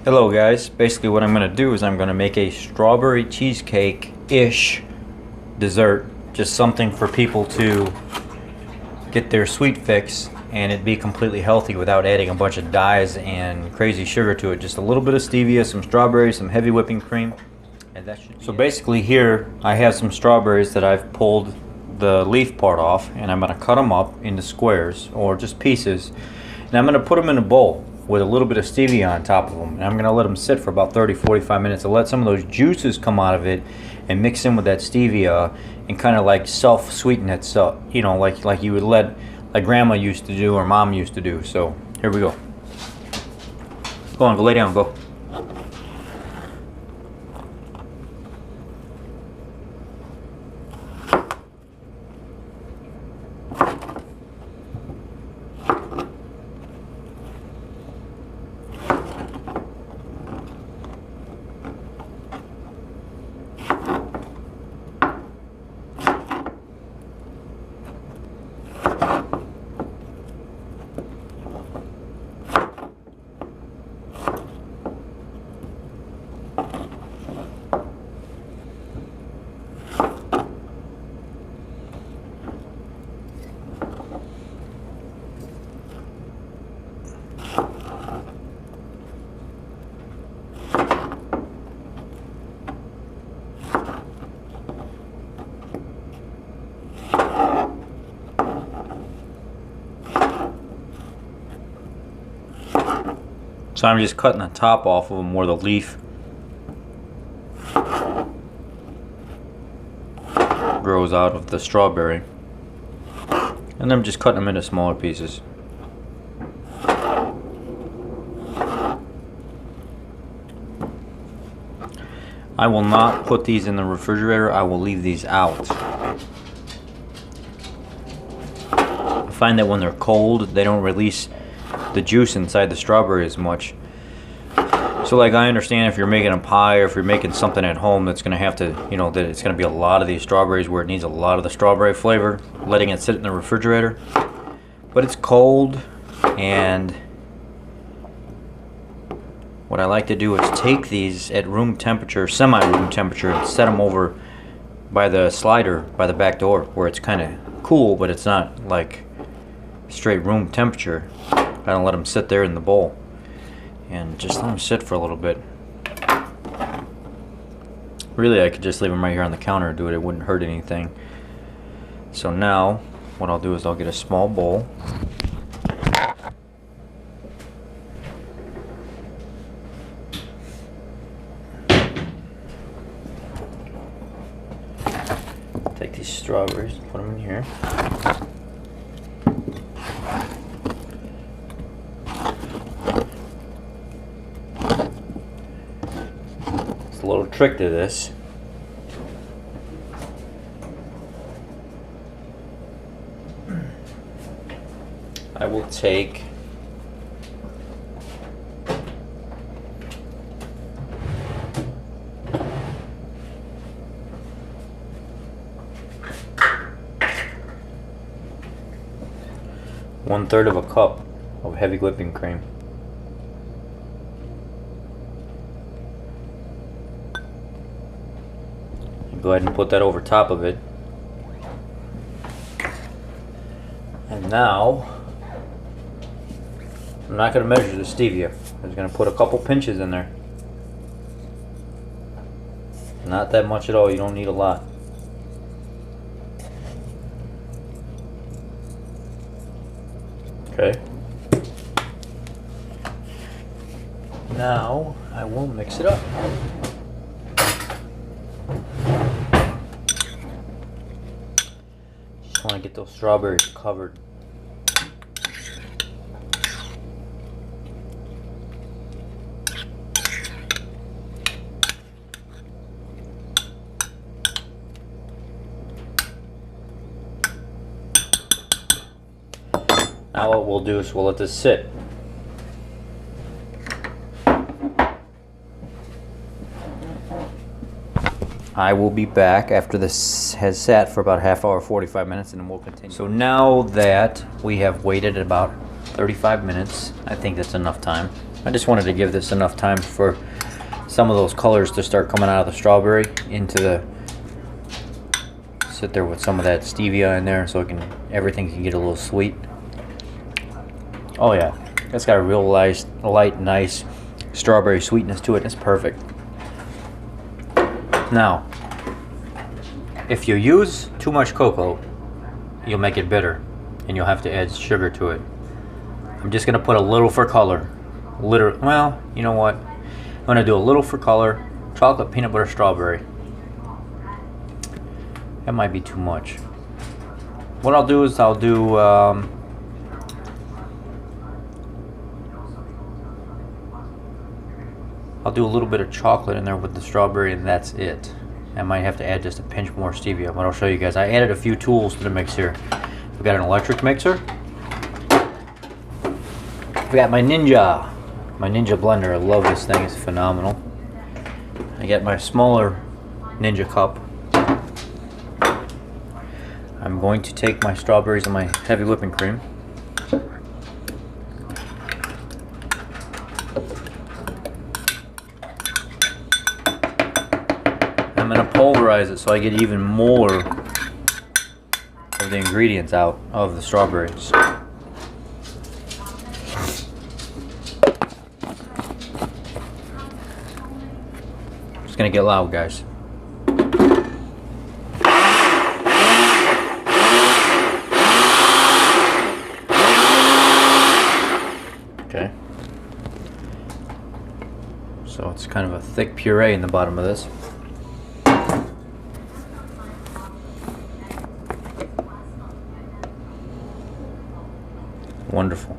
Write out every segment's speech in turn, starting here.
Hello guys, basically what I'm going to do is I'm going to make a strawberry cheesecake-ish dessert. Just something for people to get their sweet fix and it be completely healthy without adding a bunch of dyes and crazy sugar to it. Just a little bit of stevia, some strawberries, some heavy whipping cream, and that should be So basically here I have some strawberries that I've pulled the leaf part off, and I'm going to cut them up into squares or just pieces, and I'm going to put them in a bowl with a little bit of stevia on top of them, and I'm going to let them sit for about 30-45 minutes to let some of those juices come out of it and mix in with that stevia and kind of like self-sweeten itself, you know, like you would let, like grandma used to do or mom used to do. So here we go. Go on, go lay down, go. So I'm just cutting the top off of them where the leaf grows out of the strawberry. And I'm just cutting them into smaller pieces. I will not put these in the refrigerator, I will leave these out. I find that when they're cold, they don't release the juice inside the strawberry as much. So like I understand if you're making a pie or if you're making something at home that's going to have to, you know, that it's going to be a lot of these strawberries where it needs a lot of the strawberry flavor, letting it sit in the refrigerator. But it's cold, and what I like to do is take these at room temperature, semi-room temperature, and set them over by the slider by the back door where it's kind of cool, but it's not like straight room temperature. I don't let them sit there in the bowl, and just let them sit for a little bit. Really, I could just leave them right here on the counter and do it. It wouldn't hurt anything. So now, what I'll do is I'll get a small bowl. Take these strawberries and put them in here. A little trick to this. I will take one-third of a cup of heavy whipping cream. Go ahead and put that over top of it. And now, I'm not going to measure the stevia. I'm just going to put a couple pinches in there. Not that much at all, you don't need a lot. Okay. Now, I will mix it up. I want to get those strawberries covered. Now what we'll do is we'll let this sit. I will be back after this has sat for about a half hour, 45 minutes, and then we'll continue. So now that we have waited about 35 minutes. I think that's enough time. I just wanted to give this enough time for some of those colors to start coming out of the strawberry into the, sit there with some of that stevia in there so everything can get a little sweet. Oh yeah, it's got a real light, nice strawberry sweetness to it. It's perfect. Now, if you use too much cocoa, you'll make it bitter and you'll have to add sugar to it. I'm just gonna put a little for color. Well, you know what? I'm gonna do a little for color, chocolate, peanut butter, strawberry. That might be too much. What I'll do is I'll do a little bit of chocolate in there with the strawberry, and that's it. I might have to add just a pinch more stevia, but I'll show you guys. I added a few tools to the mix here. We got an electric mixer. We got my Ninja blender. I love this thing. It's phenomenal. I got my smaller Ninja cup. I'm going to take my strawberries and my heavy whipping cream. I'm going to pulverize it so I get even more of the ingredients out of the strawberries. It's going to get loud, guys. Okay. So it's kind of a thick puree in the bottom of this. Wonderful.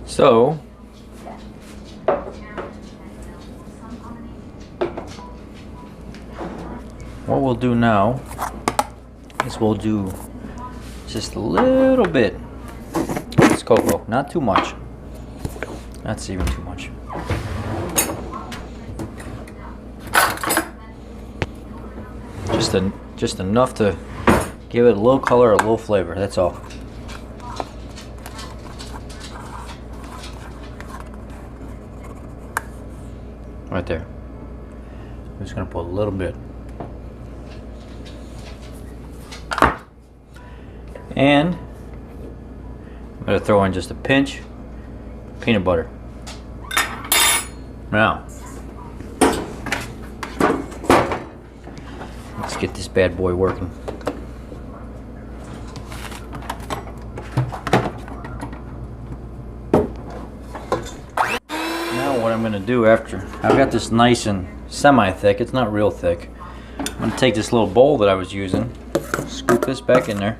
So, what we'll do now is we'll do just a little bit of this cocoa, not too much. That's even too much. Just enough to give it a little color, a little flavor. That's all. Right there. I'm just gonna put a little bit. And I'm gonna throw in just a pinch of peanut butter. Now, let's get this bad boy working. Now what I'm gonna do after I've got this nice and semi-thick, it's not real thick. I'm gonna take this little bowl that I was using, scoop this back in there.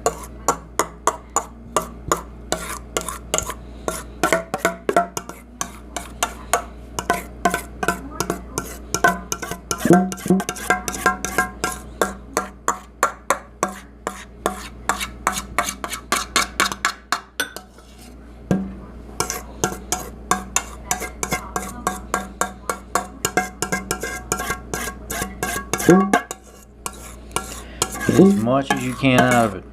Get as much as you can out of it.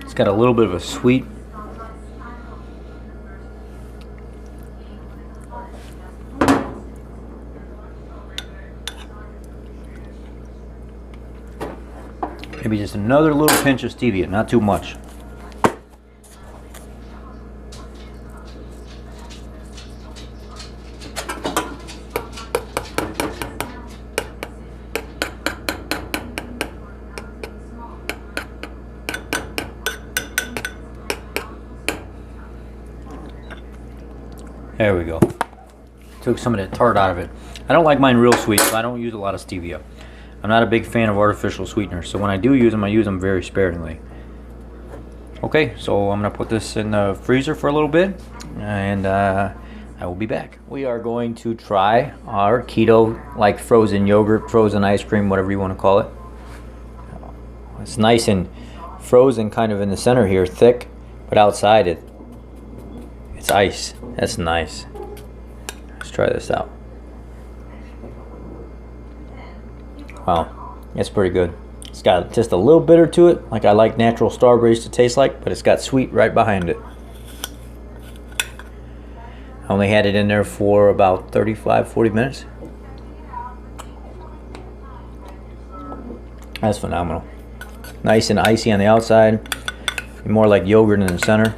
It's got a little bit of a sweet. Maybe just another little pinch of stevia, not too much. There we go. Took some of that tart out of it. I don't like mine real sweet, so I don't use a lot of stevia. I'm not a big fan of artificial sweeteners, so when I do use them very sparingly. Okay, so I'm gonna put this in the freezer for a little bit, and I will be back. We are going to try our keto, like frozen yogurt, frozen ice cream, whatever you want to call it. It's nice and frozen kind of in the center here, thick, but outside it's ice. That's nice. Let's try this out. Wow, that's pretty good. It's got just a little bitter to it, like I like natural strawberries to taste like, but it's got sweet right behind it. I only had it in there for about 35-40 minutes. That's phenomenal. Nice and icy on the outside, more like yogurt in the center.